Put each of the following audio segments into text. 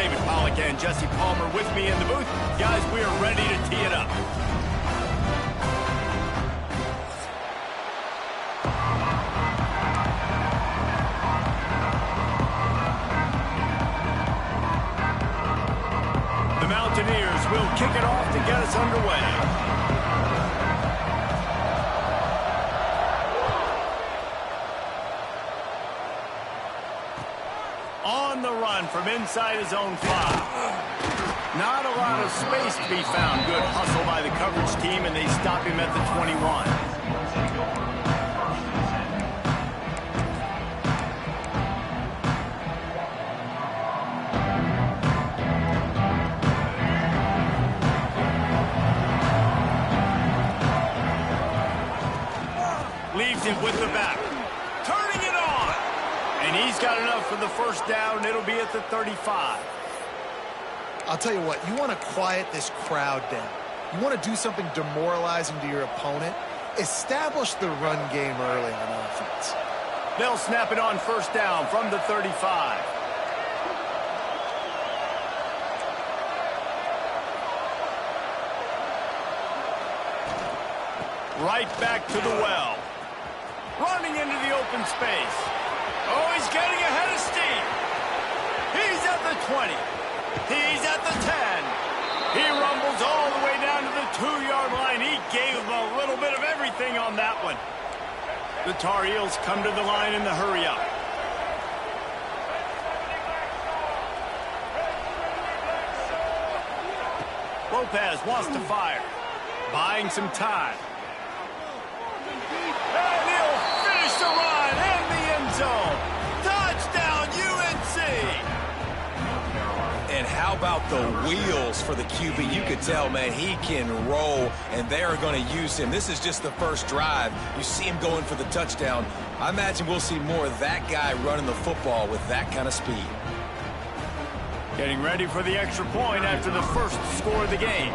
David Pollack and Jesse Palmer with me in the booth. Guys, we are ready to tee it up. The Mountaineers will kick it off to get us underway. On the run from inside his own 5. Not a lot of space to be found. Good hustle by the coverage team, and they stop him at the 21. Leaves it with the back. Turning it on. And he's got enough for the first down. It'll be at the 35. I'll tell you what, you want to quiet this crowd down. You want to do something demoralizing to your opponent. Establish the run game early on offense. They'll snap it on first down from the 35. Right back to the well. Running into the open space. Oh, he's getting ahead of steam. He's at the 20. He's at the 10. He rumbles all the way down to the 2-yard line. He gave him a little bit of everything on that one. The Tar Heels come to the line in the hurry-up. Lopez wants to fire. Buying some time. And he'll finish the run in the end zone. Touchdown, UNC! And how about the wheels for the QB? You could tell, man, he can roll, and they are going to use him. This is just the first drive. You see him going for the touchdown. I imagine we'll see more of that guy running the football with that kind of speed. Getting ready for the extra point after the first score of the game.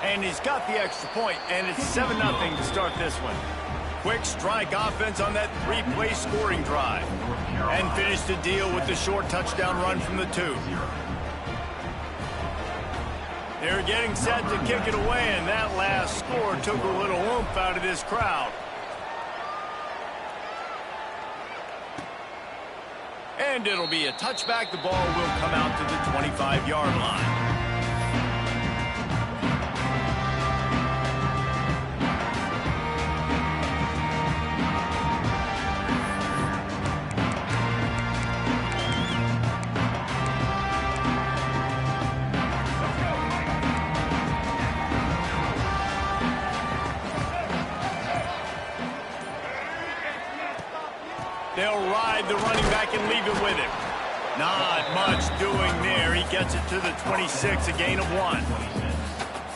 And he's got the extra point, and it's 7-0 to start this one. Quick strike offense on that 3-play scoring drive. And finish the deal with the short touchdown run from the 2. They're getting set to kick it away, and that last score took a little oomph out of this crowd. And it'll be a touchback. The ball will come out to the 25-yard line. They'll ride the running back and leave it with him. Not much doing there. He gets it to the 26, a gain of 1.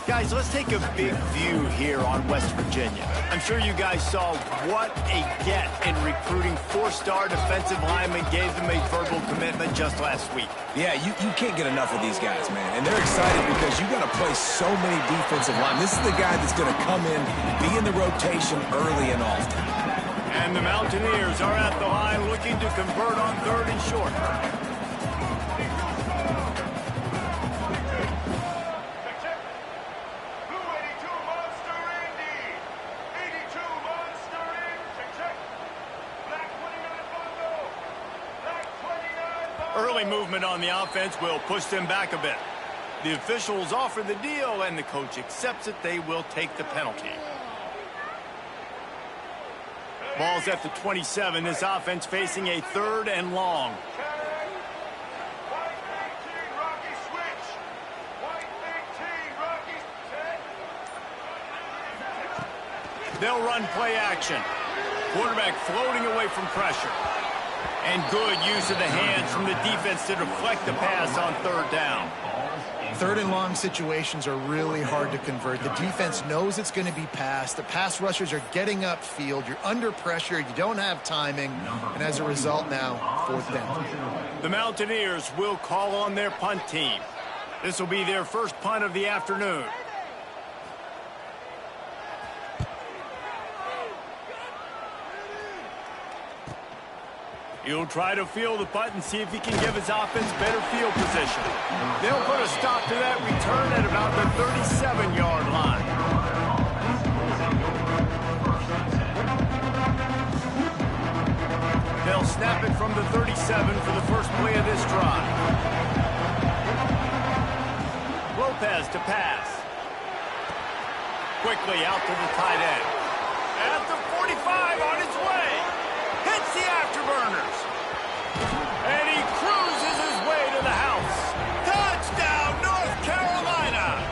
Guys, let's take a big view here on West Virginia. I'm sure you guys saw what a get in recruiting 4-star defensive linemen gave them a verbal commitment just last week. Yeah, you can't get enough of these guys, man. And they're excited because you got to play so many defensive linemen. This is the guy that's going to come in, be in the rotation early and often. And the Mountaineers are at the line looking to convert on 3rd and short. Early movement on the offense will push them back a bit. The officials offer the deal, and the coach accepts it. They will take the penalty. Ball's at the 27. This offense facing a 3rd and long. They'll run play action. Quarterback floating away from pressure. And good use of the hands from the defense to deflect the pass on 3rd down. 3rd and long situations are really hard to convert. The defense knows it's going to be passed. The pass rushers are getting upfield. You're under pressure. You don't have timing. And as a result now, 4th down. The Mountaineers will call on their punt team. This will be their first punt of the afternoon. He'll try to field the punt and see if he can give his offense better field position. They'll put a stop to that return at about the 37-yard line. They'll snap it from the 37 for the first play of this drive. Lopez to pass. Quickly out to the tight end. At the 45 on his way. Hits the afterburners. And he cruises his way to the house. Touchdown, North Carolina.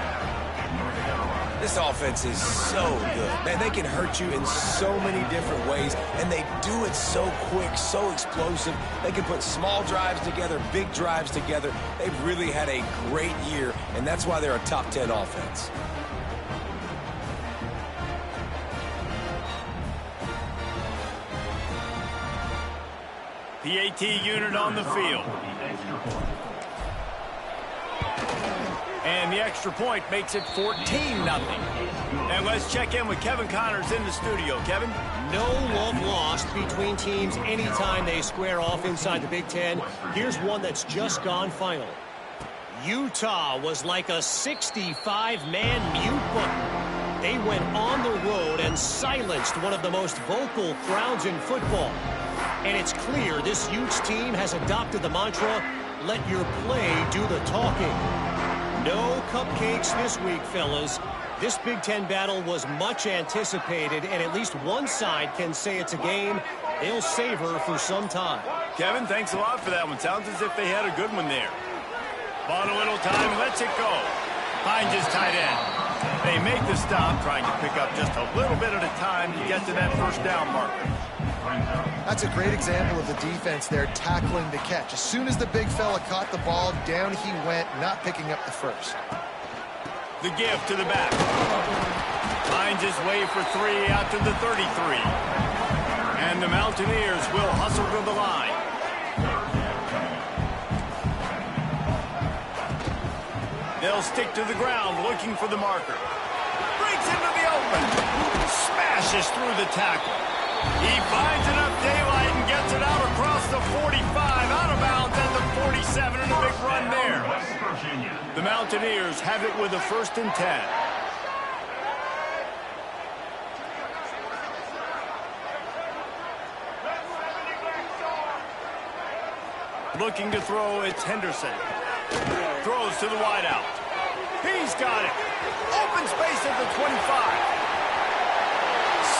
This offense is so good. Man, they can hurt you in so many different ways, and they do it so quick, so explosive. They can put small drives together, big drives together. They've really had a great year, and that's why they're a top 10 offense. PAT unit on the field. And the extra point makes it 14-0. And let's check in with Kevin Connors in the studio. Kevin? No love lost between teams anytime they square off inside the Big Ten. Here's one that's just gone final. Utah was like a 65-man mute button. They went on the road and silenced one of the most vocal crowds in football. And it's clear this Utes team has adopted the mantra, let your play do the talking. No cupcakes this week, fellas. This Big Ten battle was much anticipated, and at least one side can say it's a game they'll savor for some time. Kevin, thanks a lot for that one. Sounds as if they had a good one there. Bought a little time, lets it go. Finds his tight end. They make the stop, trying to pick up just a little bit at a time to get to that first down marker. That's a great example of the defense there tackling the catch. As soon as the big fella caught the ball, down he went, not picking up the first. The give to the back. Finds his way for 3 out to the 33. And the Mountaineers will hustle to the line. They'll stick to the ground looking for the marker. Breaks into the open. Smashes through the tackle. He finds enough daylight and gets it out across the 45, out of bounds at the 47, and a big run there. The Mountaineers have it with a 1st and 10. Looking to throw, it's Henderson. Throws to the wideout. He's got it. Open space at the 25.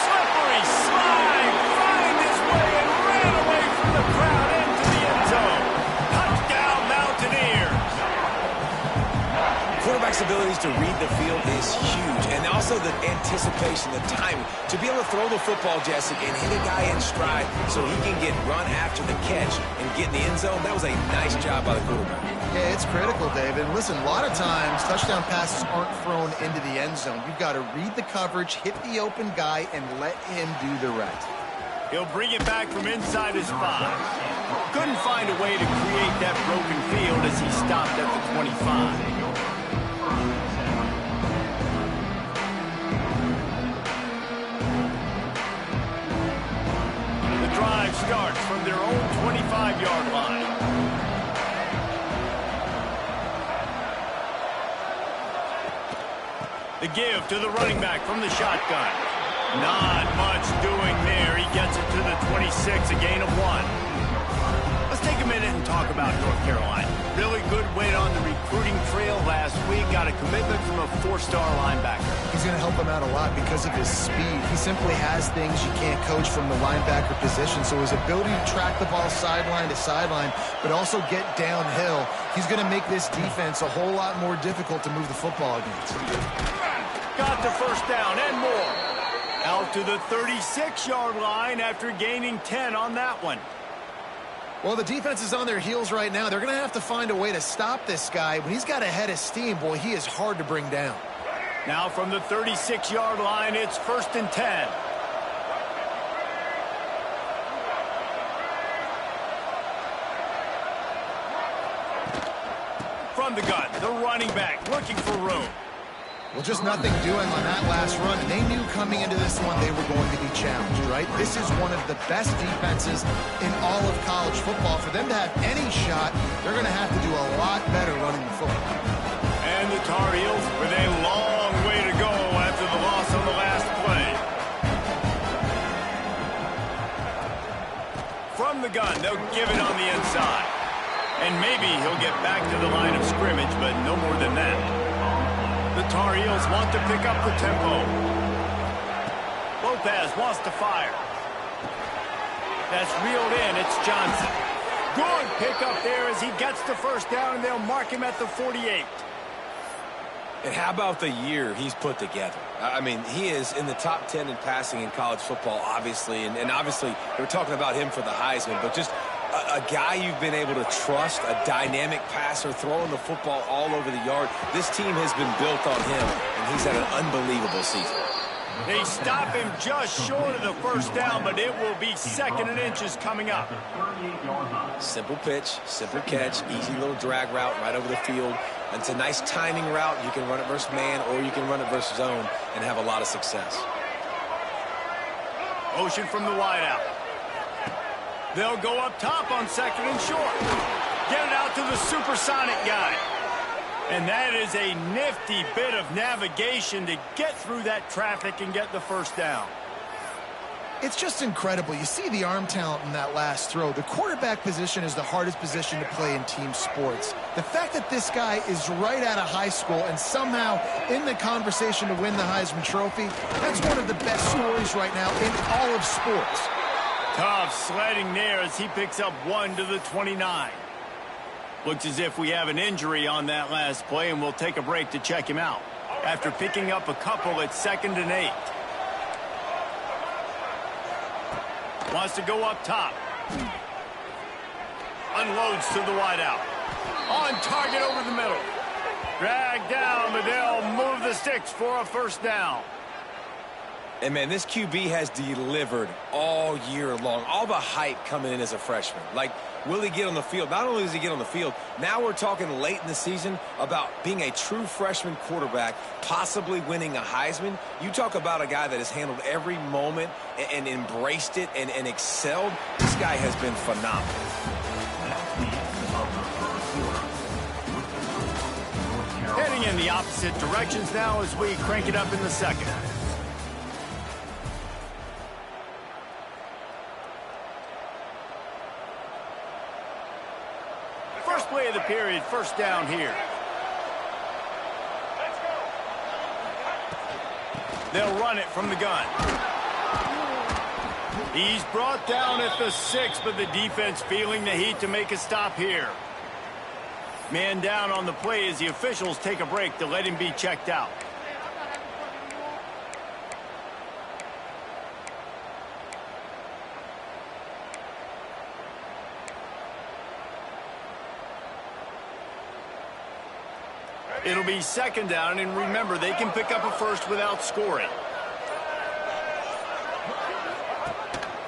Slippery slide, find his way and ran away from the crowd into the end zone. Touchdown, Mountaineers. Quarterback's abilities to read the field is huge, and also the anticipation, the timing. To be able to throw the football, Jesse, and hit a guy in stride so he can get run after the catch and get in the end zone, that was a nice job by the quarterback. Yeah, it's critical, David. Listen, a lot of times touchdown passes aren't thrown into the end zone. You've got to read the coverage, hit the open guy, and let him do the rest. He'll bring it back from inside his 5. Couldn't find a way to create that broken field as he stopped at the 25. The drive starts from their own 25-yard line. The give to the running back from the shotgun. Not much doing there. He gets it to the 26, a gain of 1. Let's take a minute and talk about North Carolina. Really good win on the recruiting trail last week. Got a commitment from a 4-star linebacker. He's going to help him out a lot because of his speed. He simply has things you can't coach from the linebacker position. So his ability to track the ball sideline to sideline, but also get downhill, he's going to make this defense a whole lot more difficult to move the football against. Got the first down and more. Out to the 36-yard line after gaining 10 on that one. Well, the defense is on their heels right now. They're going to have to find a way to stop this guy. When he's got a head of steam, boy, he is hard to bring down. Now from the 36-yard line, it's 1st and 10. From the gun, the running back looking for room. Well, just nothing doing on that last run, and they knew coming into this one they were going to be challenged, right? This is one of the best defenses in all of college football. For them to have any shot, they're going to have to do a lot better running the football. And the Tar Heels with a long way to go after the loss on the last play. From the gun, they'll give it on the inside. And maybe he'll get back to the line of scrimmage, but no more than that. The Tar Heels want to pick up the tempo. Lopez wants to fire. That's reeled in. It's Johnson. Good pickup there as he gets the first down, and they'll mark him at the 48. And how about the year he's put together? I mean, he is in the top 10 in passing in college football, obviously. And obviously, we're talking about him for the Heisman, but just a guy you've been able to trust, a dynamic passer, throwing the football all over the yard. This team has been built on him, and he's had an unbelievable season. They stop him just short of the first down, but it will be 2nd and inches coming up. Simple pitch, simple catch, easy little drag route right over the field. And it's a nice timing route. You can run it versus man, or you can run it versus zone and have a lot of success. Motion from the wideout. They'll go up top on 2nd and short. Get it out to the supersonic guy. And that is a nifty bit of navigation to get through that traffic and get the first down. It's just incredible. You see the arm talent in that last throw. The quarterback position is the hardest position to play in team sports. The fact that this guy is right out of high school and somehow in the conversation to win the Heisman Trophy, that's one of the best stories right now in all of sports. Tough sledding there as he picks up 1 to the 29. Looks as if we have an injury on that last play, and we'll take a break to check him out. After picking up a couple at 2nd and 8. Wants to go up top. Unloads to the wideout. On target over the middle. Drag down, but they'll move the sticks for a first down. And, man, this QB has delivered all year long. All the hype coming in as a freshman. Like, will he get on the field? Not only does he get on the field, now we're talking late in the season about being a true freshman quarterback, possibly winning a Heisman. You talk about a guy that has handled every moment and embraced it and excelled. This guy has been phenomenal. Heading in the opposite directions now as we crank it up in the 2nd. First play of the period, first down here. They'll run it from the gun. He's brought down at the 6, but the defense feeling the heat to make a stop here. Man down on the play as the officials take a break to let him be checked out. It'll be 2nd down, and remember, they can pick up a first without scoring.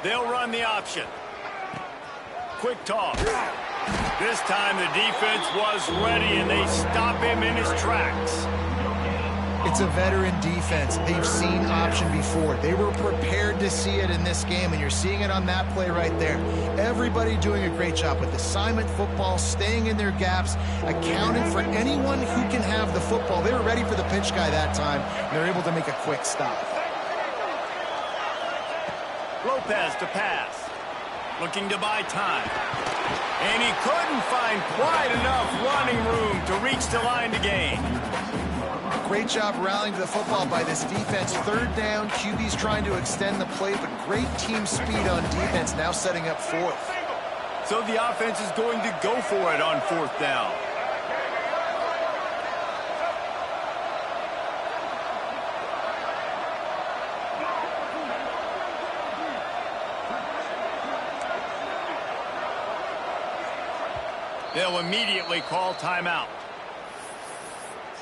They'll run the option. Quick toss. This time the defense was ready, and they stop him in his tracks. It's a veteran defense. They've seen option before. They were prepared to see it in this game, and you're seeing it on that play right there. Everybody doing a great job with assignment football, staying in their gaps, accounting for anyone who can have the football. They were ready for the pitch guy that time, and they're able to make a quick stop. Lopez to pass. Looking to buy time. And he couldn't find quite enough running room to reach the line to gain. Great job rallying to the football by this defense. 3rd down, QB's trying to extend the play, but great team speed on defense, now setting up 4th. So the offense is going to go for it on 4th down. They'll immediately call timeout.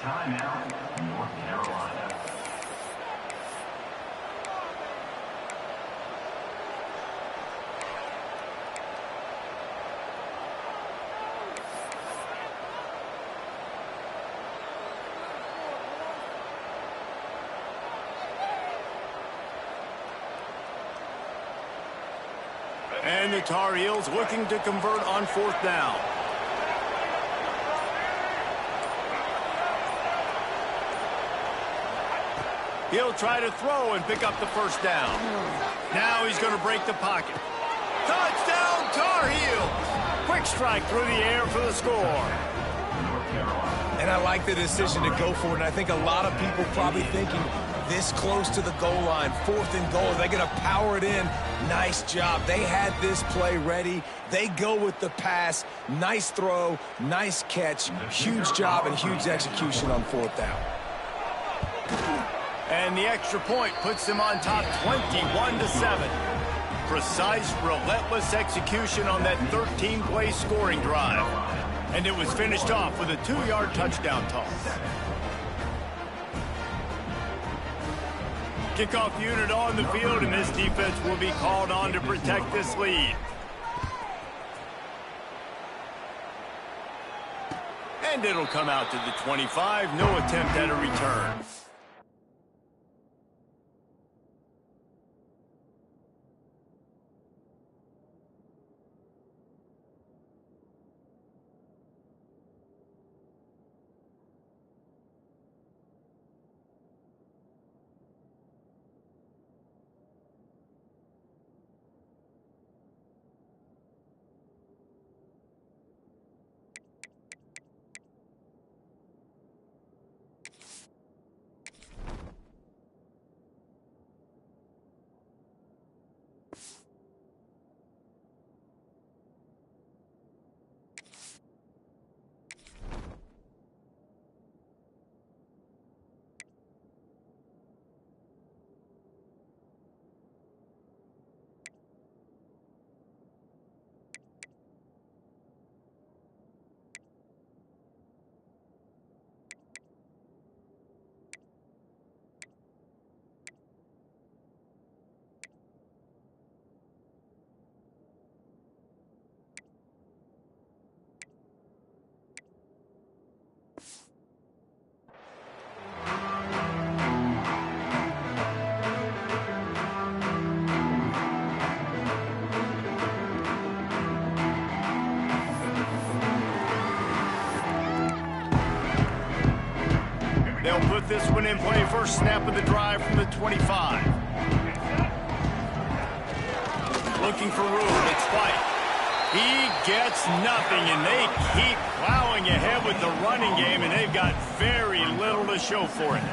Timeout, North Carolina. And the Tar Heels looking to convert on 4th down. He'll try to throw and pick up the 1st down. Now he's going to break the pocket. Touchdown, Tar Heels! Quick strike through the air for the score. And I like the decision to go for it. And I think a lot of people probably thinking this close to the goal line, 4th and goal, they're going to power it in. Nice job. They had this play ready. They go with the pass. Nice throw, nice catch. Huge job and huge execution on 4th down. And the extra point puts them on top 21-7. Precise, relentless execution on that 13-play scoring drive. And it was finished off with a 2-yard touchdown toss. Kickoff unit on the field, and this defense will be called on to protect this lead. And it'll come out to the 25. No attempt at a return. They'll put this one in play. First snap of the drive from the 25. Looking for room. It's White. He gets nothing, and they keep plowing ahead with the running game, and they've got very little to show for it.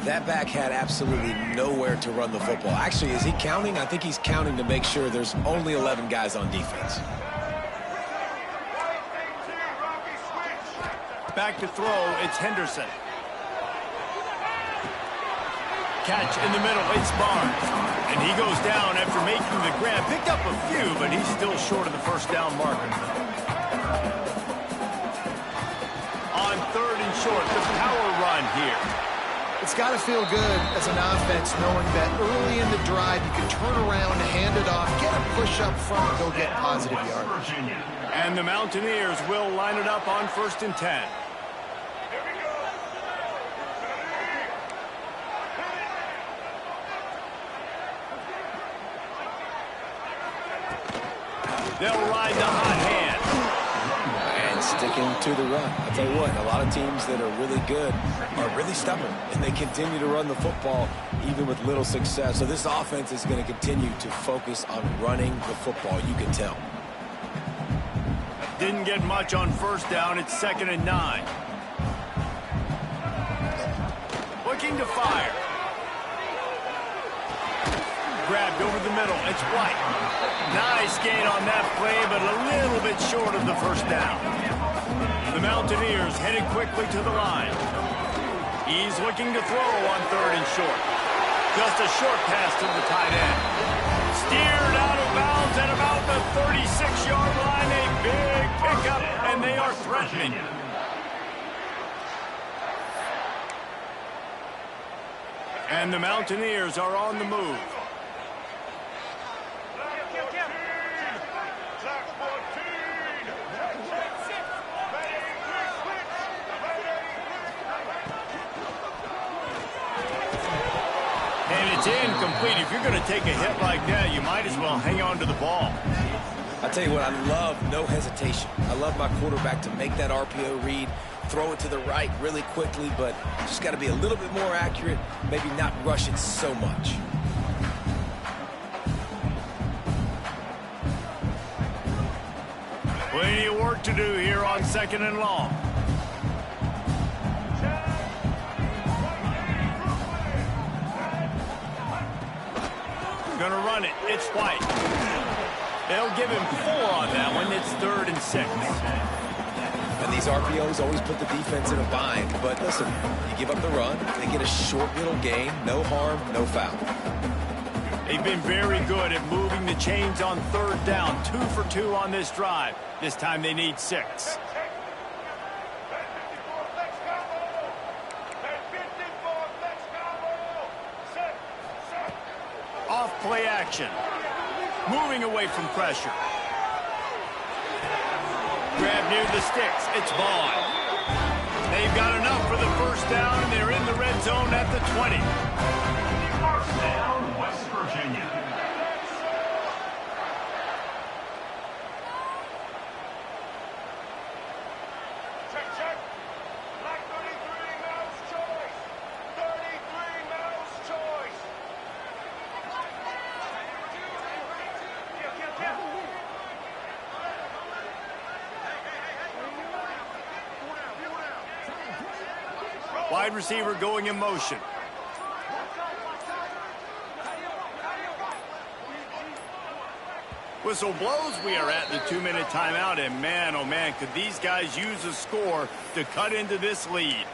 That back had absolutely nowhere to run the football. Actually, is he counting? I think he's counting to make sure there's only 11 guys on defense. Back to throw, it's Henderson. Catch in the middle, it's Barnes. And he goes down after making the grab. Picked up a few, but he's still short of the 1st down marker. On 3rd and short, the power run here. It's got to feel good as an offense knowing that early in the drive you can turn around, hand it off, get a push up front, and go get positive yardage. And the Mountaineers will line it up on 1st and 10. They'll ride the hot hand. And sticking to the run. I'll tell you what, a lot of teams that are really good are really stubborn, and they continue to run the football even with little success. So this offense is going to continue to focus on running the football, you can tell. Didn't get much on 1st down. It's 2nd and 9. Looking to fire. Grabbed over the middle. It's White. Nice gain on that play, but a little bit short of the 1st down. The Mountaineers headed quickly to the line. He's looking to throw on 3rd and short. Just a short pass to the tight end. Steered out of bounds at about the 36-yard line. A big pickup, and they are threatening. And the Mountaineers are on the move. And It's incomplete. If you're going to take a hit like that, you might as well hang on to the ball. I tell you what, I love no hesitation. I love my quarterback to make that RPO read, throw it to the right really quickly, but just got to be a little bit more accurate, maybe not rush it so much. Plenty of work to do here on 2nd and long. Gonna run it. It's White. They'll give him 4 on that one. It's 3rd and 6. And these RPOs always put the defense in a bind. But listen, you give up the run, they get a short little gain, no harm, no foul. They've been very good at moving the chains on 3rd down. 2 for 2 on this drive. This time they need 6. Off play action. Moving away from pressure. Grab near the sticks. It's Vaughn. They've got enough for the 1st down, and they're in the red zone at the 20. 1st down, West Virginia. Check. Black 33, mouse choice. 33, mouse choice. Wide receiver going in motion. Whistle blows. We are at the 2-minute timeout, and man, oh man, could these guys use a score to cut into this lead.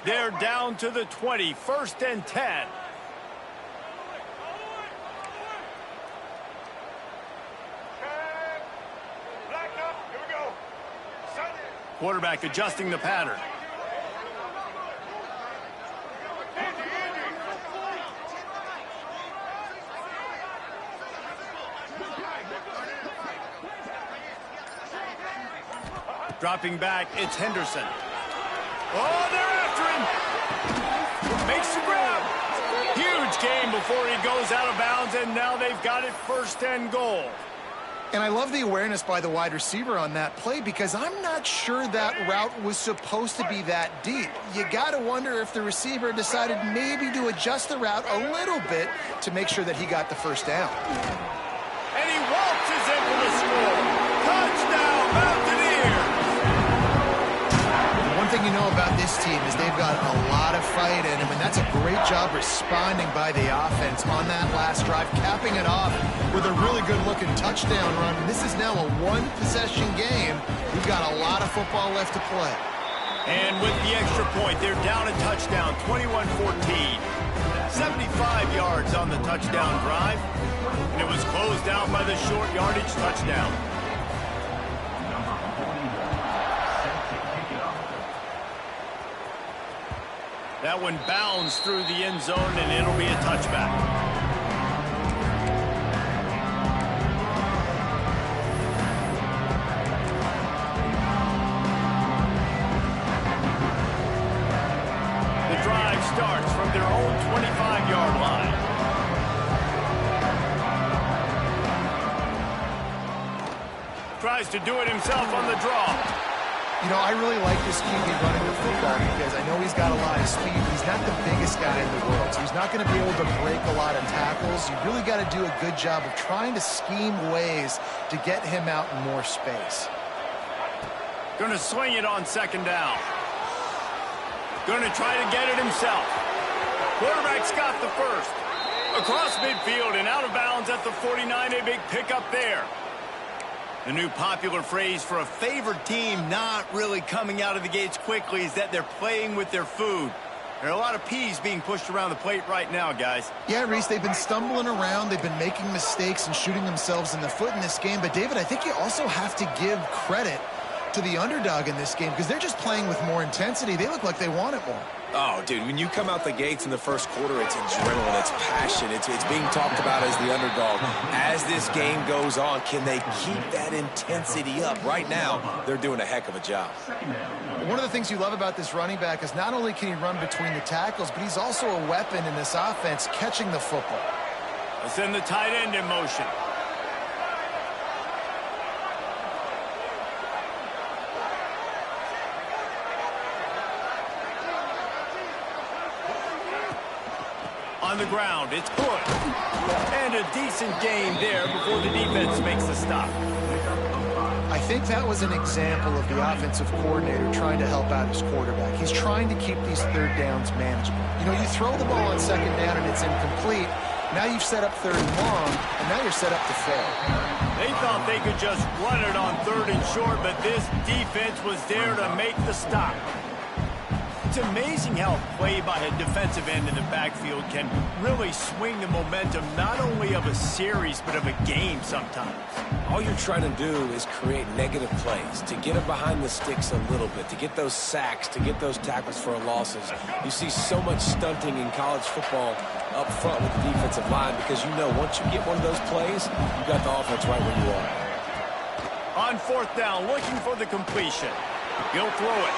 They're down to the 20, 1st and 10. Quarterback adjusting the pattern. Dropping back, it's Henderson. Oh, they're after him. Makes the grab. Huge gain before he goes out of bounds, and now they've got it 1st and goal. And I love the awareness by the wide receiver on that play because I'm not sure that route was supposed to be that deep. You got to wonder if the receiver decided maybe to adjust the route a little bit to make sure that he got the 1st down. And he waltzes in for the score. Touchdown, Mountaineers! One thing you know about this team is they've got a lot of fight in them, and that's a great job responding by the offense on that last drive, capping it off with a really good-looking touchdown run. And this is now a 1-possession game. We've got a lot of football left to play. And with the extra point, they're down a touchdown, 21-14. 75 yards on the touchdown drive, and it was closed out by the short yardage touchdown. That one bounds through the end zone, and it'll be a touchback. The drive starts from their own 25-yard line. Tries to do it himself on the draw. You know, I really like this QB running the football because I know he's got a lot of speed. He's not the biggest guy in the world, so he's not going to be able to break a lot of tackles. You really got to do a good job of trying to scheme ways to get him out in more space. Going to swing it on 2nd down. Going to try to get it himself. Quarterback's got the 1st. Across midfield and out of bounds at the 49. A big pickup there. The new popular phrase for a favored team not really coming out of the gates quickly is that they're playing with their food. There are a lot of peas being pushed around the plate right now, guys. Yeah, Reese, they've been stumbling around. They've been making mistakes and shooting themselves in the foot in this game. But, David, I think you also have to give credit to the underdog in this game because they're just playing with more intensity. They look like they want it more. Oh, dude, when you come out the gates in the 1st quarter, it's adrenaline, it's passion, it's being talked about as the underdog. As this game goes on, can they keep that intensity up? Right now, they're doing a heck of a job. One of the things you love about this running back is not only can he run between the tackles, but he's also a weapon in this offense catching the football. Let's send the tight end in motion. On the ground, it's good. And a decent gain there before the defense makes the stop. I think that was an example of the offensive coordinator trying to help out his quarterback. He's trying to keep these third downs manageable. You know, you throw the ball on second down and it's incomplete. Now you've set up third and long, and now you're set up to fail. They thought they could just run it on third and short, but this defense was there to make the stop. It's amazing how play by a defensive end in the backfield can really swing the momentum not only of a series, but of a game sometimes. All you're trying to do is create negative plays, to get them behind the sticks a little bit, to get those sacks, to get those tackles for losses. You see so much stunting in college football up front with the defensive line because you know once you get one of those plays, you got the offense right where you are. On fourth down, looking for the completion. He'll throw it.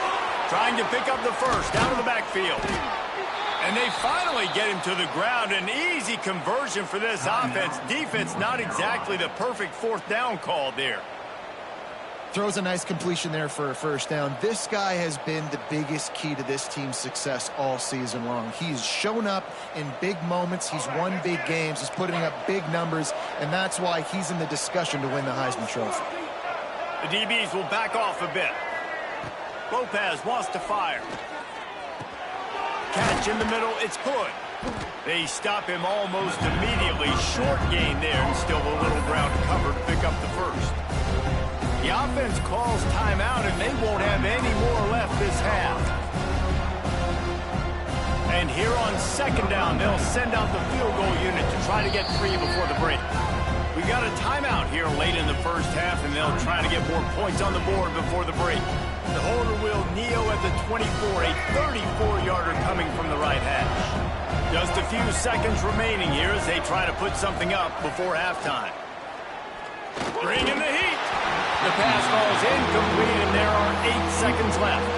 Trying to pick up the first, down to the backfield. And they finally get him to the ground. An easy conversion for this offense. Defense, not exactly the perfect fourth down call there. Throws a nice completion there for a first down. This guy has been the biggest key to this team's success all season long. He's shown up in big moments. He's won big games. He's putting up big numbers, and that's why he's in the discussion to win the Heisman Trophy. The DBs will back off a bit. Lopez wants to fire. Catch in the middle, it's good. They stop him almost immediately. Short gain there, and still a little ground to cover to pick up the first. The offense calls timeout, and they won't have any more left this half. And here on second down, they'll send out the field goal unit to try to get free before the break. We've got a timeout here late in the first half, and they'll try to get more points on the board before the break. The holder will kneel at the 24, a 34-yarder coming from the right hash. Just a few seconds remaining here as they try to put something up before halftime. Bring in the heat. The pass falls incomplete, and there are 8 seconds left.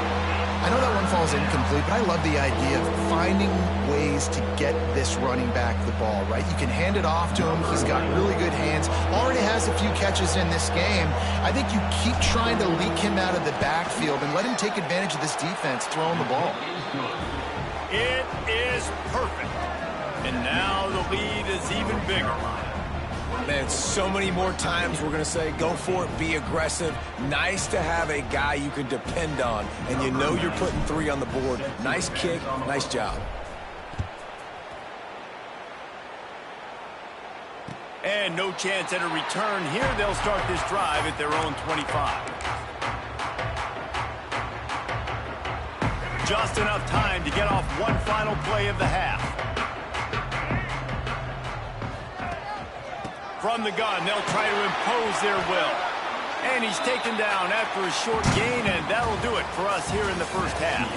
I know that one falls incomplete, but I love the idea of finding ways to get this running back the ball, right? You can hand it off to him. He's got really good hands. Already has a few catches in this game. I think you keep trying to leak him out of the backfield and let him take advantage of this defense throwing the ball. It is perfect. And now the lead is even bigger. Man, so many more times we're going to say, go for it, be aggressive. Nice to have a guy you can depend on, and you know you're putting 3 on the board. Nice kick, nice job. And no chance at a return here. They'll start this drive at their own 25. Just enough time to get off one final play of the half. From the gun, they'll try to impose their will. And he's taken down after a short gain, and that'll do it for us here in the first half.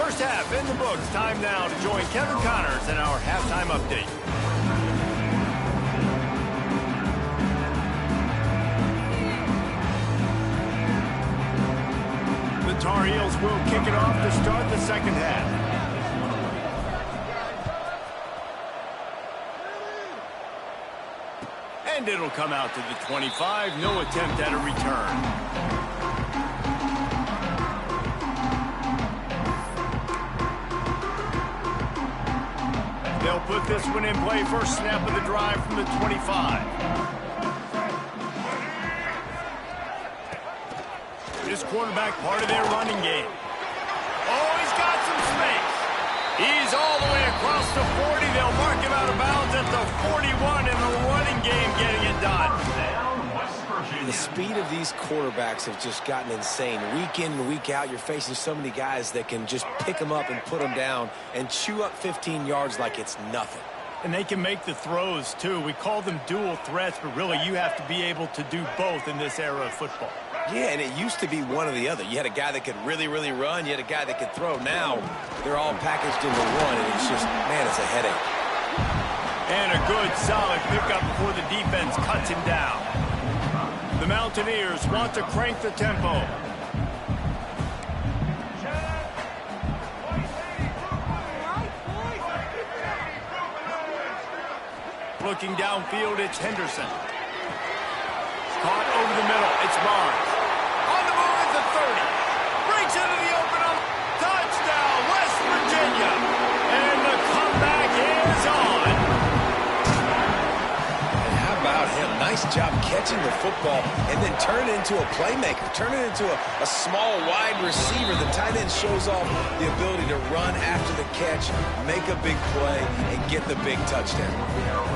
First half in the books. Time now to join Kevin Connors in our halftime update. The Tar Heels will kick it off to start the second half. And it'll come out to the 25. No attempt at a return. They'll put this one in play. First snap of the drive from the 25. This quarterback part of their running game. Oh, he's got some space. He's all the way across the 40. They'll mark him out of bounds at the 41 in the running game, getting it done. The speed of these quarterbacks have just gotten insane. Week in and week out, you're facing so many guys that can just pick them up and put them down and chew up 15 yards like it's nothing. And they can make the throws, too. We call them dual threats, but really you have to be able to do both in this era of football. Yeah, and it used to be one or the other. You had a guy that could really, really run. You had a guy that could throw. Now they're all packaged into one, and it's just, man, it's a headache. And a good, solid pickup before the defense cuts him down. The Mountaineers want to crank the tempo. Looking downfield, it's Henderson. Caught over the middle, it's Barnes. On the move at the 30. Breaks into the open up. Touchdown, West Virginia. And the comeback is on. And how about him? Nice job catching the football and then turn it into a playmaker. Turn it into a small wide receiver. The tight end shows off the ability to run after the catch, make a big play, and get the big touchdown.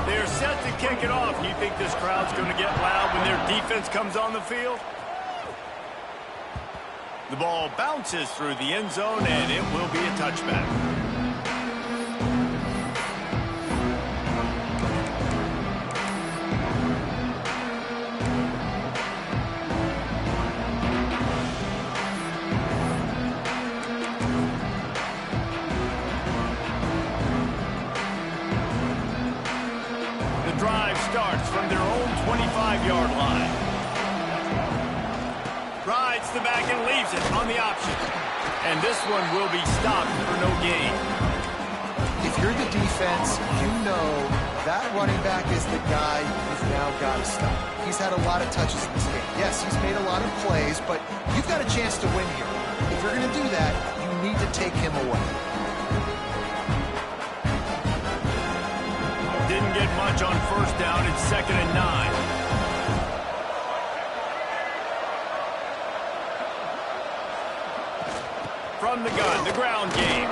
They're set to kick it off. You think this crowd's going to get loud when their defense comes on the field? The ball bounces through the end zone, and it will be a touchback. The drive starts from their own 25-yard line. Rides the back and leaves it on the option. And this one will be stopped for no gain. If you're the defense, you know that running back is the guy you've now got to stop. He's had a lot of touches in this game. Yes, he's made a lot of plays, but you've got a chance to win here. If you're going to do that, you need to take him away. Didn't get much on first down. It's 2nd and 9. From the gun, the ground game.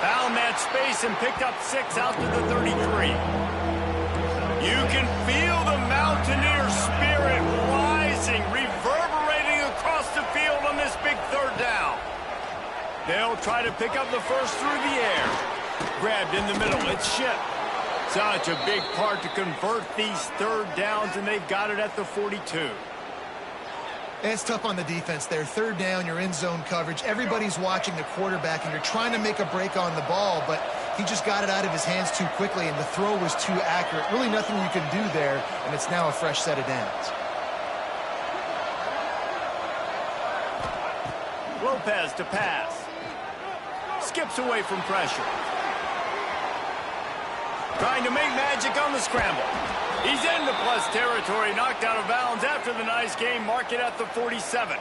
Found that space and picked up 6 out to the 33. You can feel the Mountaineer spirit rising, reverberating across the field on this big 3rd down. They'll try to pick up the first through the air. Grabbed in the middle, it's Ship. Such a big part to convert these 3rd downs, and they've got it at the 42. And it's tough on the defense there. 3rd down, you're in zone coverage. Everybody's watching the quarterback, and you're trying to make a break on the ball, but he just got it out of his hands too quickly, and the throw was too accurate. Really nothing you can do there, and it's now a fresh set of downs. Lopez to pass. Skips away from pressure. Trying to make magic on the scramble. He's into plus territory, knocked out of bounds after the nice game. Mark it at the 47.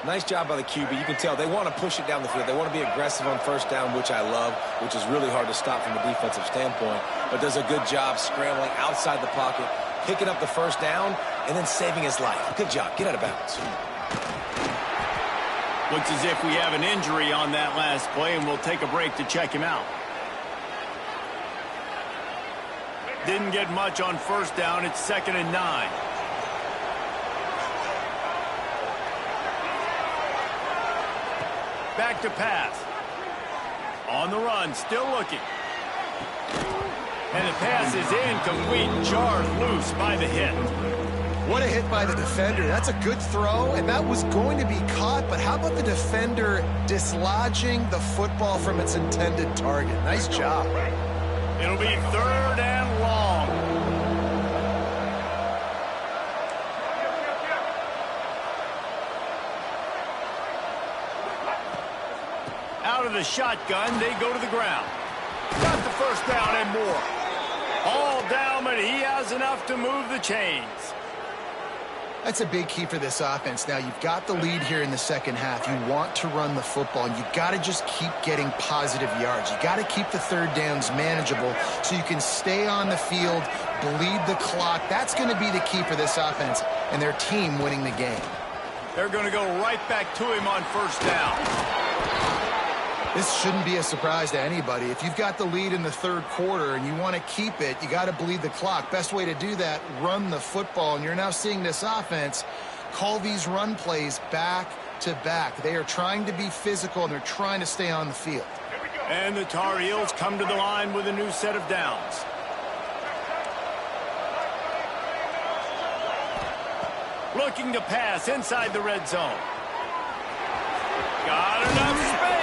Nice job by the QB. You can tell they want to push it down the field. They want to be aggressive on first down, which I love, which is really hard to stop from a defensive standpoint, but does a good job scrambling outside the pocket, picking up the first down, and then saving his life. Good job. Get out of bounds. Looks as if we have an injury on that last play, and we'll take a break to check him out. Didn't get much on first down. It's 2nd and 9. Back to pass. On the run, still looking. And the pass is incomplete. Jarred loose by the hit. What a hit by the defender. That's a good throw, and that was going to be caught, but how about the defender dislodging the football from its intended target? Nice job. It'll be 3rd and long. Out of the shotgun, they go to the ground. Got the first down and more. All down, but he has enough to move the chains. That's a big key for this offense. Now, you've got the lead here in the second half. You want to run the football, and you've got to just keep getting positive yards. You got to keep the 3rd downs manageable so you can stay on the field, bleed the clock. That's going to be the key for this offense and their team winning the game. They're going to go right back to him on first down. This shouldn't be a surprise to anybody. If you've got the lead in the 3rd quarter and you want to keep it, you got to bleed the clock. Best way to do that, run the football. And you're now seeing this offense call these run plays back to back. They are trying to be physical, and they're trying to stay on the field. And the Tar Heels come to the line with a new set of downs. Looking to pass inside the red zone. Got enough space.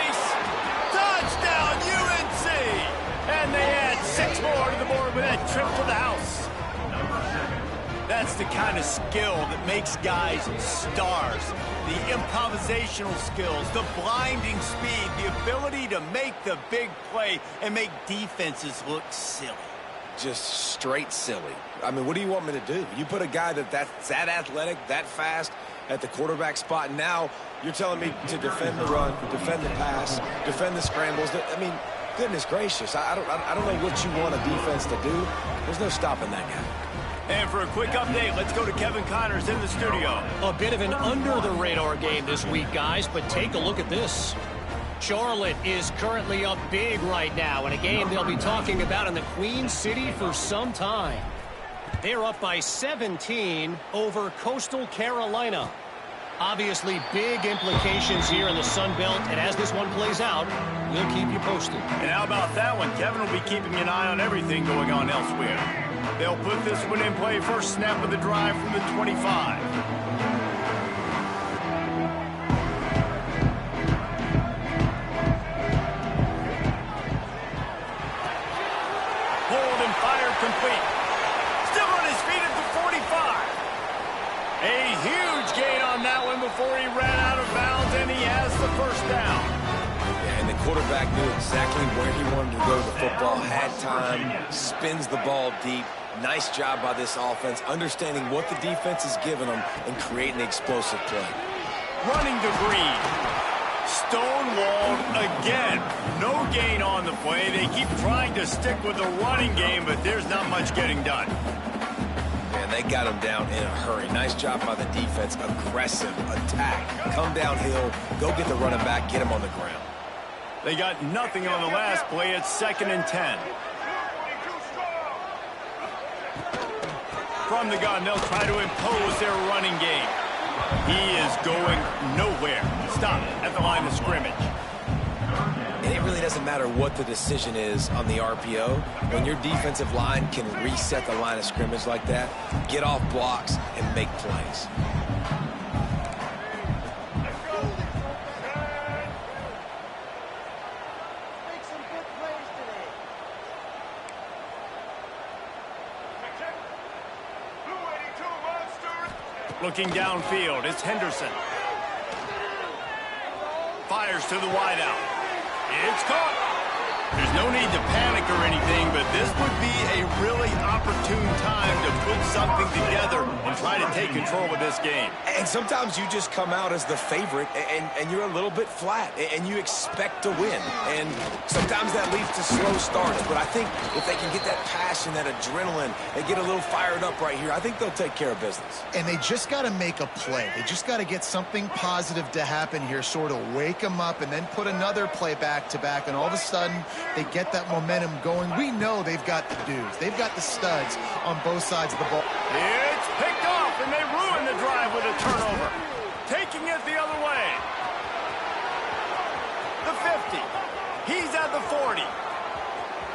Touchdown, UNC! And they add 6 more to the board with that trip to the house. That's the kind of skill that makes guys stars. The improvisational skills, the blinding speed, the ability to make the big play and make defenses look silly. just straight silly. I mean, what do you want me to do? You put a guy that's that athletic, that fast at the quarterback spot, and now you're telling me to defend the run, defend the pass, defend the scrambles. I mean, goodness gracious, I don't know what you want a defense to do. There's no stopping that guy. And for a quick update, let's go to Kevin Connors in the studio. A bit of an under-the-radar game this week, guys, but take a look at this. Charlotte is currently up big right now in a game they'll be talking about in the Queen City for some time. They're up by 17 over Coastal Carolina. Obviously, big implications here in the Sun Belt, and as this one plays out, we'll keep you posted. And how about that one? Kevin will be keeping an eye on everything going on elsewhere. They'll put this one in play first snap of the drive from the 25. Complete. Still on his feet at the 45. A huge gain on that one before he ran out of bounds, and he has the first down. Yeah, and the quarterback knew exactly where he wanted to go with the football, had time, spins the ball deep. Nice job by this offense, understanding what the defense is giving them and creating the explosive play. Running to Green. Stonewalled again. No gain on the play. They keep trying to stick with the running game, but there's not much getting done. And they got him down in a hurry. Nice job by the defense. Aggressive attack. Come downhill. Go get the running back. Get him on the ground. They got nothing on the last play. It's 2nd and 10. From the gun, they'll try to impose their running game. He is going nowhere. Stop at the line of scrimmage. And it really doesn't matter what the decision is on the RPO. When your defensive line can reset the line of scrimmage like that, get off blocks and make plays. Looking downfield, it's Henderson. Fires to the wideout. It's caught. There's no need to panic or anything, but this would be a really opportune time to put something together and try to take control of this game. And sometimes you just come out as the favorite, and you're a little bit flat, and you expect to win. And sometimes that leads to slow starts, but I think if they can get that passion, that adrenaline, and get a little fired up right here, I think they'll take care of business. And they just got to make a play. They just got to get something positive to happen here, sort of wake them up, and then put another play back-to-back, and all of a sudden, they get that momentum going. We know they've got the dudes. They've got the studs on both sides of the ball. It's picked off, and they ruin the drive with a turnover. Taking it the other way. The 50. He's at the 40.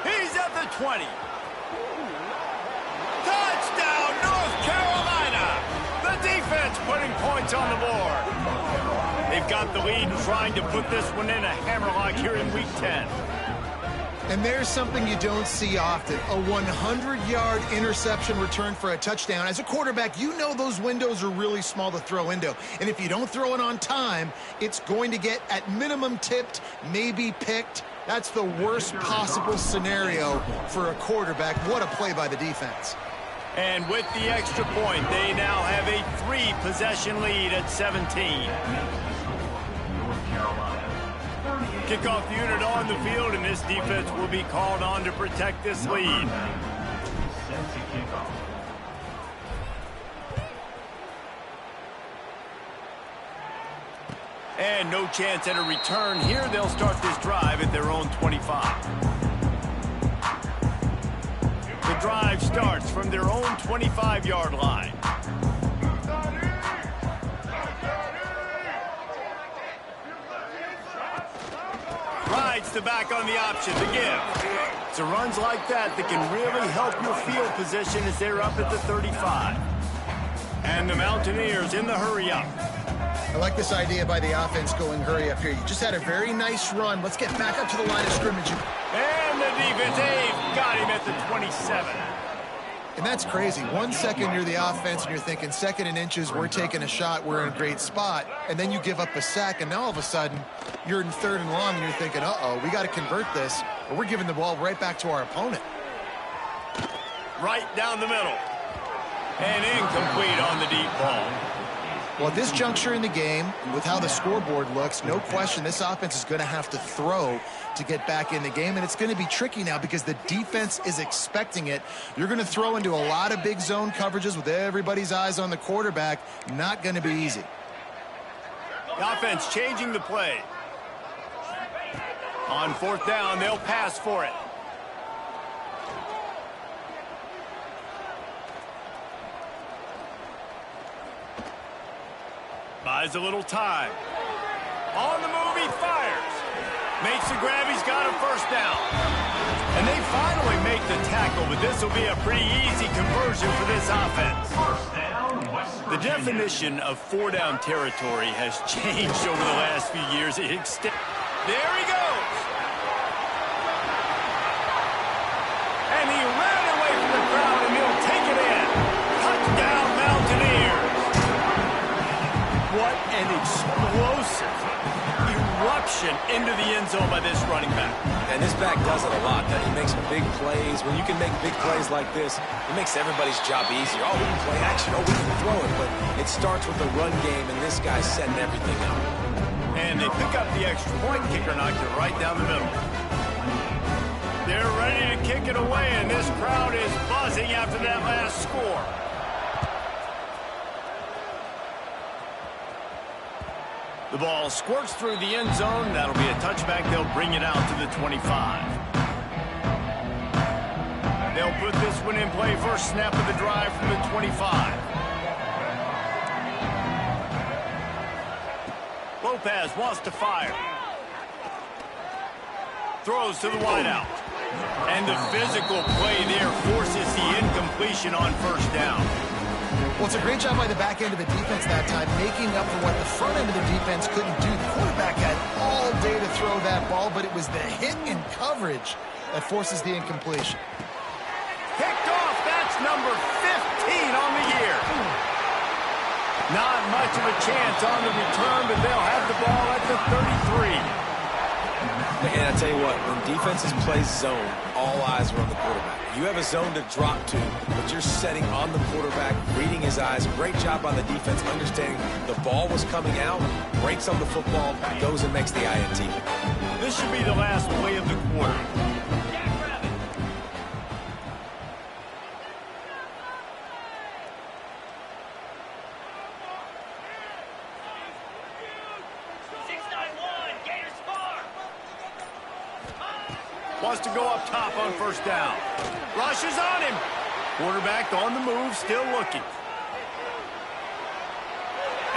He's at the 20. Touchdown, North Carolina. The defense putting points on the board. They've got the lead and trying to put this one in a hammerlock here in Week 10. And there's something you don't see often, a 100-yard interception return for a touchdown. As a quarterback, you know those windows are really small to throw into. And if you don't throw it on time, it's going to get at minimum tipped, maybe picked. That's the worst possible scenario for a quarterback. What a play by the defense. And with the extra point, they now have a 3-possession lead at 17. Kickoff unit on the field, and this defense will be called on to protect this lead. And no chance at a return here. They'll start this drive at their own 25. The drive starts from their own 25-yard line. Rides the back on the option to give. So runs like that can really help your field position as they're up at the 35. And the Mountaineers in the hurry up. I like this idea by the offense going hurry up here. You just had a very nice run. Let's get back up to the line of scrimmage. And the defense, they've got him at the 27. And that's crazy. 1 second you're the offense and you're thinking 2nd and inches, we're taking a shot, we're in a great spot. And then you give up a sack, and now all of a sudden you're in 3rd and long and you're thinking, uh-oh, we got to convert this, or we're giving the ball right back to our opponent. right down the middle. And incomplete on the deep ball. Well, at this juncture in the game, with how the scoreboard looks, no question this offense is going to have to throw to get back in the game, and it's going to be tricky now because the defense is expecting it. You're going to throw into a lot of big zone coverages with everybody's eyes on the quarterback. Not going to be easy. The offense changing the play. On fourth down, they'll pass for it. Buys a little time. On the move, he fires. Makes the grab, he's got a first down. And they finally make the tackle, but this will be a pretty easy conversion for this offense. First down, West The Virginia. definition of four-down territory has changed over the last few years. There he goes. And he ran away from the crowd, and he'll take it in. Touchdown, Mountaineers. What an explosive eruption into the end zone by this running back. And this back does it a lot. He makes big plays. When you can make big plays like this, it makes everybody's job easier. Oh, we can play action. Oh, we can throw it. But it starts with the run game, and this guy's setting everything up. And they pick up the extra point. Kicker knocked it right down the middle. They're ready to kick it away, and this crowd is buzzing after that last score. The ball squirts through the end zone. That'll be a touchback. They'll bring it out to the 25. They'll put this one in play. First snap of the drive from the 25. Lopez wants to fire. Throws to the wideout. And the physical play there forces the incompletion on first down. Well, it's a great job by the back end of the defense that time, making up for what the front end of the defense couldn't do. The quarterback had all day to throw that ball, but it was the hit in coverage that forces the incompletion. Picked off. That's number 15 on the year. Not much of a chance on the return, but they'll have the ball at the 33. And I tell you what, when defenses play zone, all eyes are on the quarterback. You have a zone to drop to, but you're setting on the quarterback, reading his eyes. Great job by the defense, understanding the ball was coming out, breaks on the football, goes and makes the INT. This should be the last play of the quarter. Wants to go up top on first down. Rushes on him. Quarterback on the move, still looking.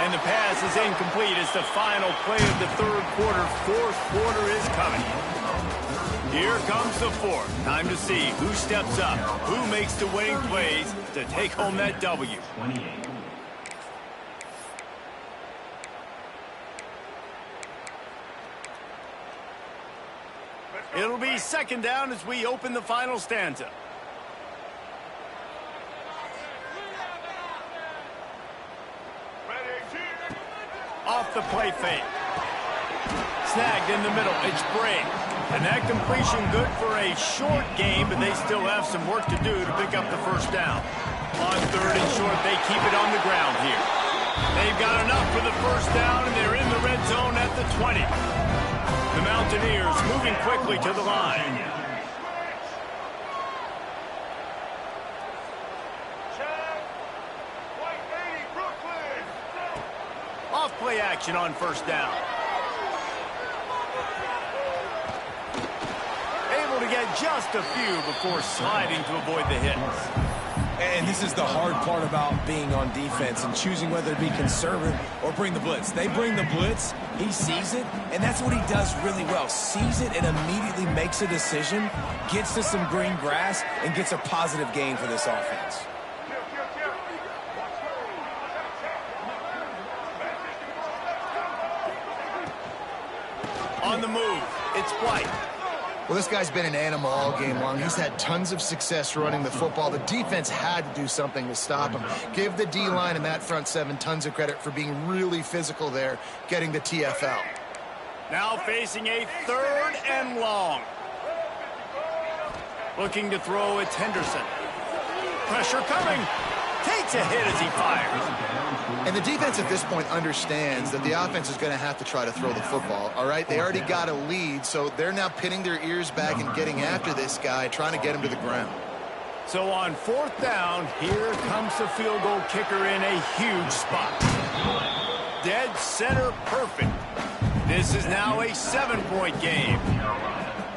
And the pass is incomplete. It's the final play of the third quarter. Fourth quarter is coming. Here comes the fourth. Time to see who steps up, who makes the winning plays to take home that W. 28. It'll be second down as we open the final stanza. Off the play fake. Snagged in the middle. It's Bray. And that completion good for a short game, but they still have some work to do to pick up the first down. On third and short, they keep it on the ground here. They've got enough for the first down, and they're in the red zone at the 20. The Mountaineers moving quickly to the line. Off play action on first down. Able to get just a few before sliding to avoid the hits. And this is the hard part about being on defense and choosing whether to be conservative or bring the blitz. They bring the blitz, he sees it, and that's what he does really well. Sees it and immediately makes a decision, gets to some green grass, and gets a positive gain for this offense. On the move, it's White. Well, this guy's been an animal all game long. He's had tons of success running the football. The defense had to do something to stop him. Give the D-line and that front seven tons of credit for being really physical there, getting the TFL. Now facing a third and long. Looking to throw, it's Henderson. pressure coming. Takes a hit as he fires. And the defense at this point understands that the offense is going to have to try to throw the football, all right? They already got a lead, so they're now pinning their ears back and getting after this guy, trying to get him to the ground. So on 4th down, here comes the field goal kicker in a huge spot. Dead center perfect. This is now a 7-point game.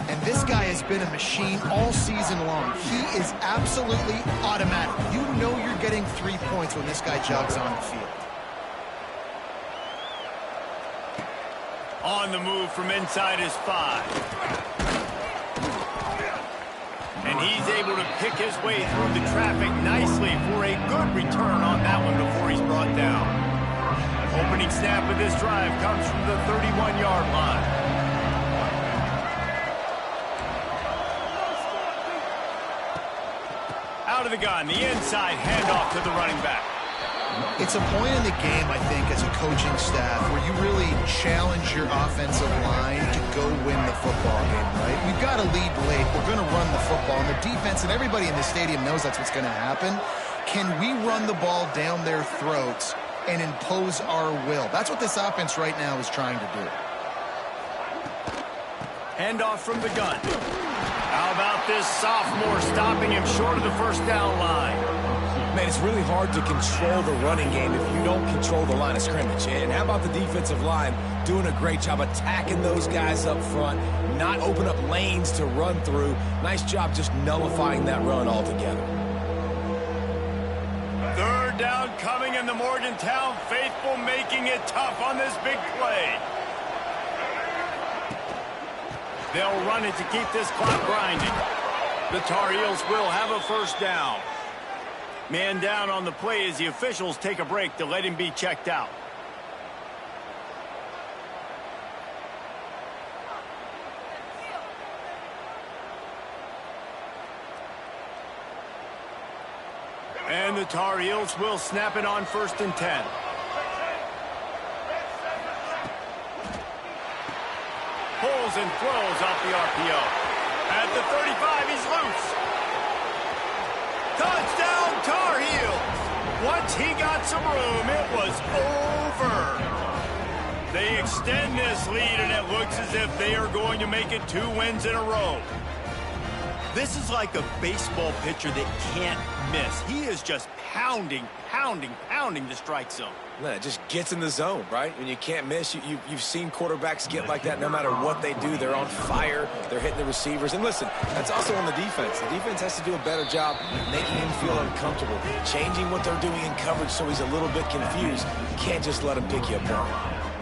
And this guy has been a machine all season long. He is absolutely automatic. You know you're getting 3 points when this guy jogs on the field. On the move from inside his 5. And he's able to pick his way through the traffic nicely for a good return on that one before he's brought down. Opening snap of this drive comes from the 31-yard line. Out of the gun, the inside handoff to the running back. It's a point in the game, I think, as a coaching staff where you really challenge your offensive line to go win the football game, right? We've got a lead late. We're going to run the football. And the defense and everybody in the stadium knows that's what's going to happen. Can we run the ball down their throats and impose our will? That's what this offense right now is trying to do. Handoff from the gun. How about this sophomore stopping him short of the first down line? Man, it's really hard to control the running game if you don't control the line of scrimmage. And how about the defensive line doing a great job attacking those guys up front, not open up lanes to run through. Nice job just nullifying that run altogether. 3rd down coming, and the Morgantown faithful making it tough on this big play. They'll run it to keep this clock grinding. The Tar Heels will have a first down. Man down on the play as the officials take a break to let him be checked out. And the Tar Heels will snap it on 1st and 10. Pulls and throws off the RPO. At the 35, he's loose. Touchdown, Tar Heels! Once he got some room, it was over. They extend this lead, and it looks as if they are going to make it 2 wins in a row. This is like a baseball pitcher that can't miss. He is just pounding the strike zone. No, it just gets in the zone, right? When you can't miss, you've seen quarterbacks get like that no matter what they do. They're on fire. They're hitting the receivers. And listen, that's also on the defense. The defense has to do a better job making him feel uncomfortable, changing what they're doing in coverage so he's a little bit confused. You can't just let him pick you apart.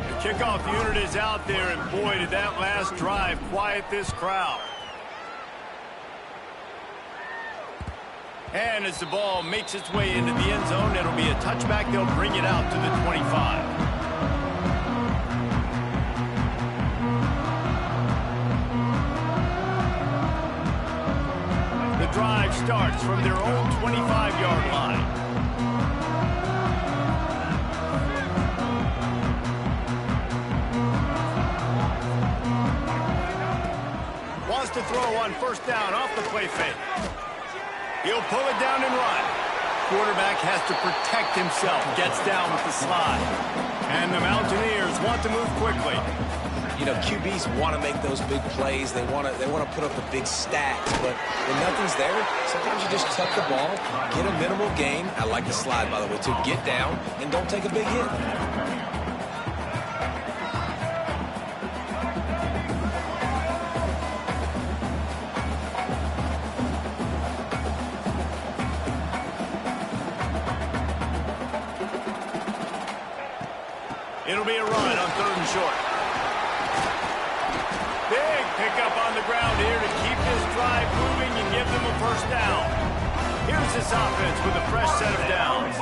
The kickoff unit is out there, and boy, did that last drive quiet this crowd. And as the ball makes its way into the end zone, it'll be a touchback. They'll bring it out to the 25. The drive starts from their own 25-yard line. Wants to throw on 1st down off the play fake. He'll pull it down and run. Quarterback has to protect himself. Gets down with the slide. And the Mountaineers want to move quickly. You know, QBs want to make those big plays. They want to put up the big stats. But when nothing's there, sometimes you just tuck the ball, get a minimal gain. I like the slide, by the way, too. Get down and don't take a big hit. It'll be a run on 3rd and short. Big pickup on the ground here to keep this drive moving and give them a first down. Here's this offense with a fresh set of downs.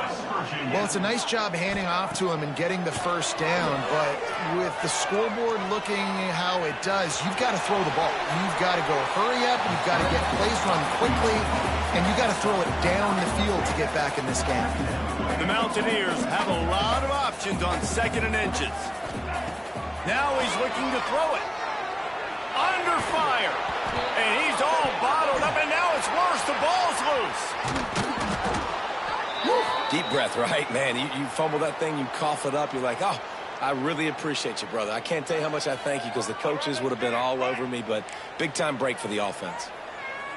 Well, it's a nice job handing off to him and getting the first down, but with the scoreboard looking how it does, you've got to throw the ball. You've got to go hurry up, you've got to get plays run quickly, and you've got to throw it down the field to get back in this game. The Mountaineers have a lot of options on 2nd and inches. Now he's looking to throw it. Under fire. And he's all bottled up, and now it's worse. The ball's loose. Deep breath, right, man? You fumble that thing, you cough it up, you're like, oh, I really appreciate you, brother. I can't tell you how much I thank you because the coaches would have been all over me, but big-time break for the offense.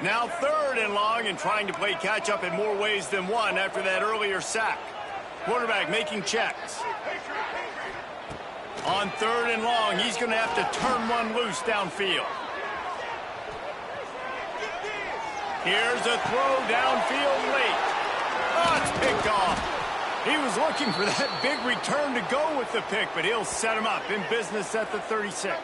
Now 3rd and long and trying to play catch-up in more ways than one after that earlier sack. Quarterback making checks. On 3rd and long, he's going to have to turn one loose downfield. Here's a throw downfield late. Oh, it's picked off. He was looking for that big return to go with the pick, but he'll set him up in business at the 36.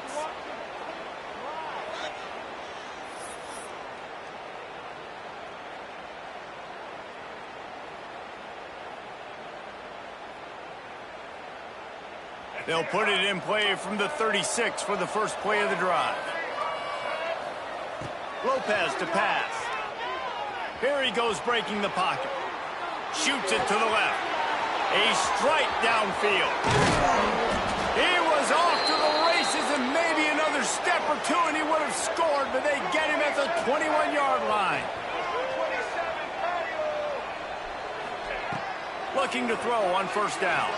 They'll put it in play from the 36 for the first play of the drive. Lopez to pass. Here he goes breaking the pocket. Shoots it to the left. A strike downfield. He was off to the races and maybe another step or two and he would have scored, but they get him at the 21-yard line. Looking to throw on first down.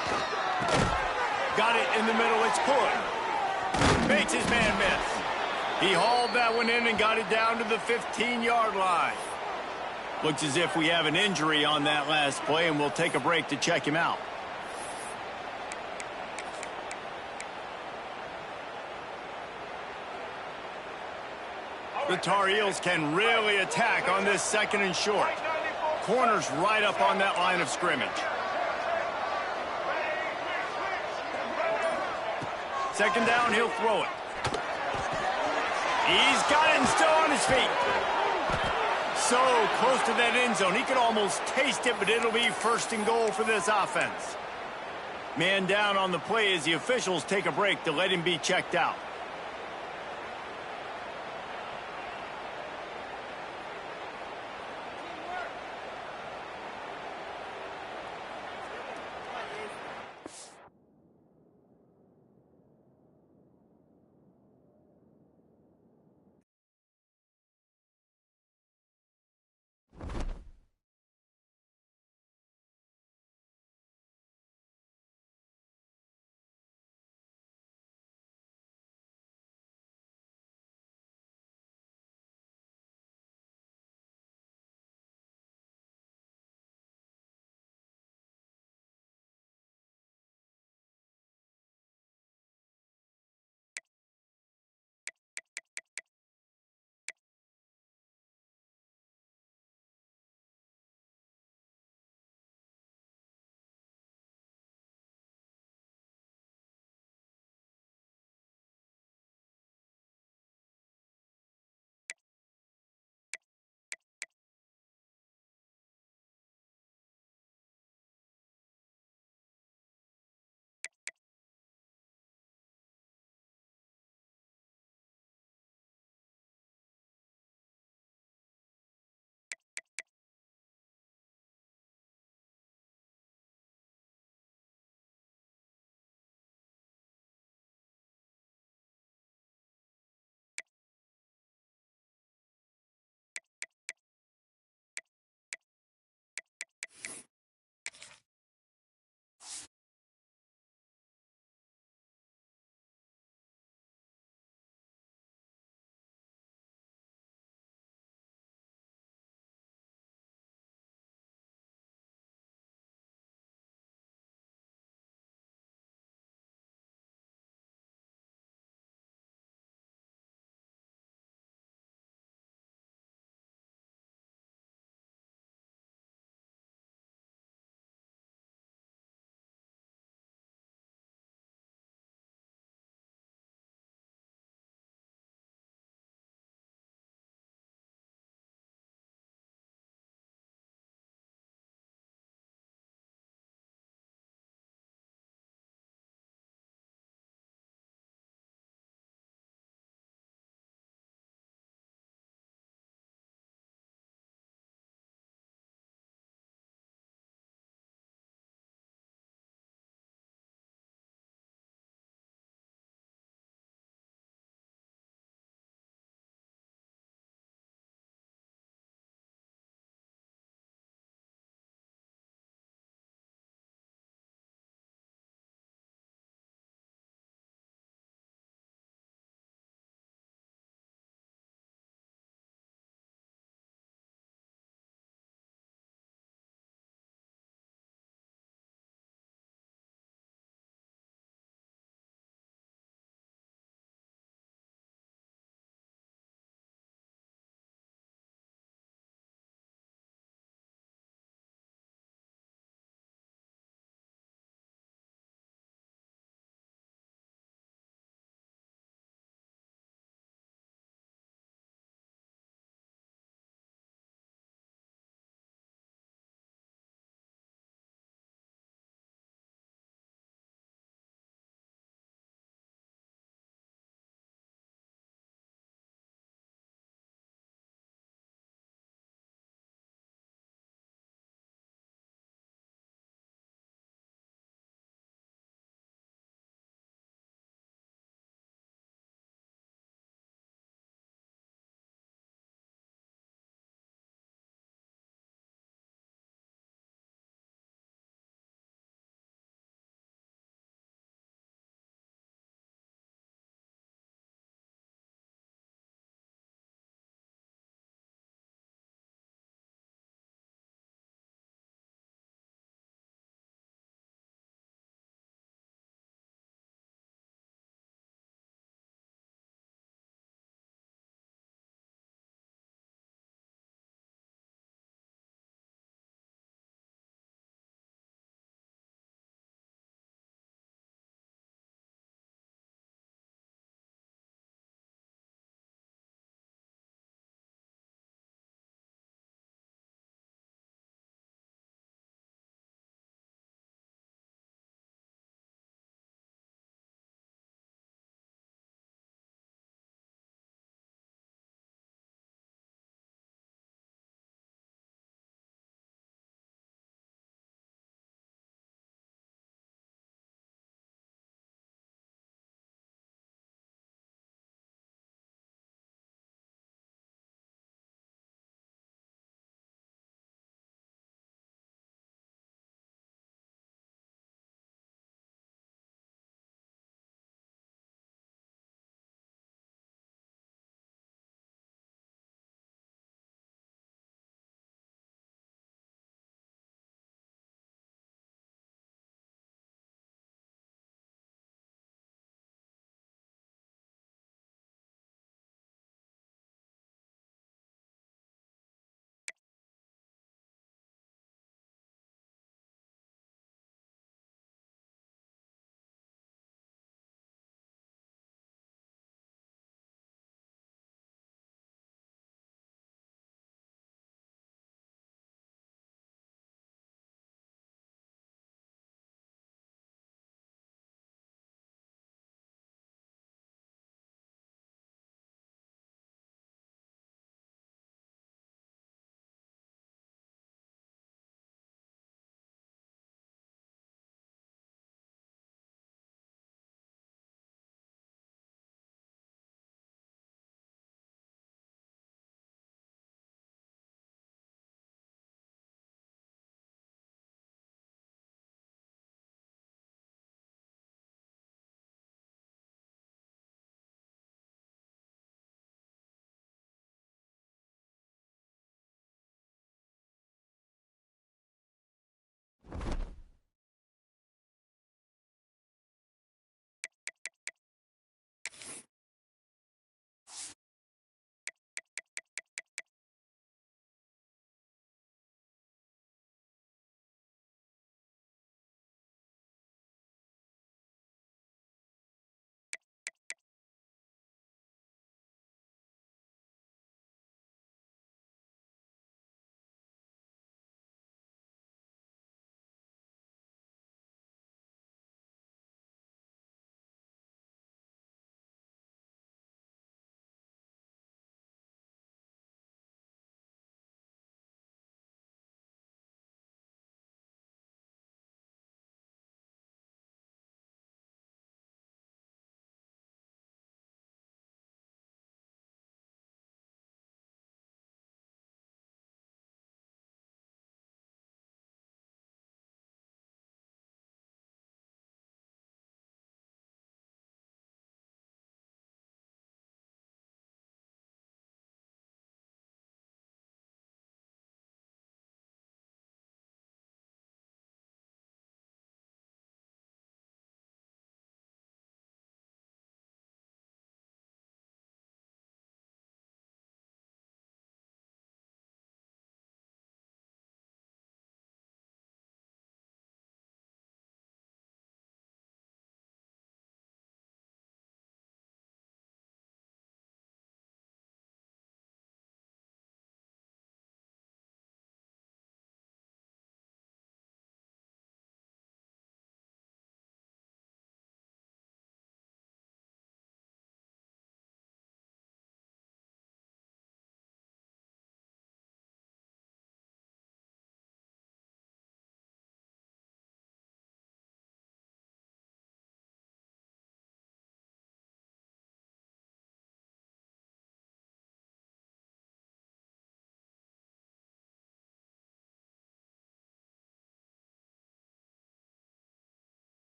Got it in the middle, it's Hood. Makes his man miss. He hauled that one in and got it down to the 15-yard line. Looks as if we have an injury on that last play, and we'll take a break to check him out. The Tar Heels can really attack on this 2nd and short. Corners right up on that line of scrimmage. 2nd down, he'll throw it. He's got it and still on his feet. So close to that end zone. He could almost taste it, but it'll be 1st and goal for this offense. Man down on the play as the officials take a break to let him be checked out.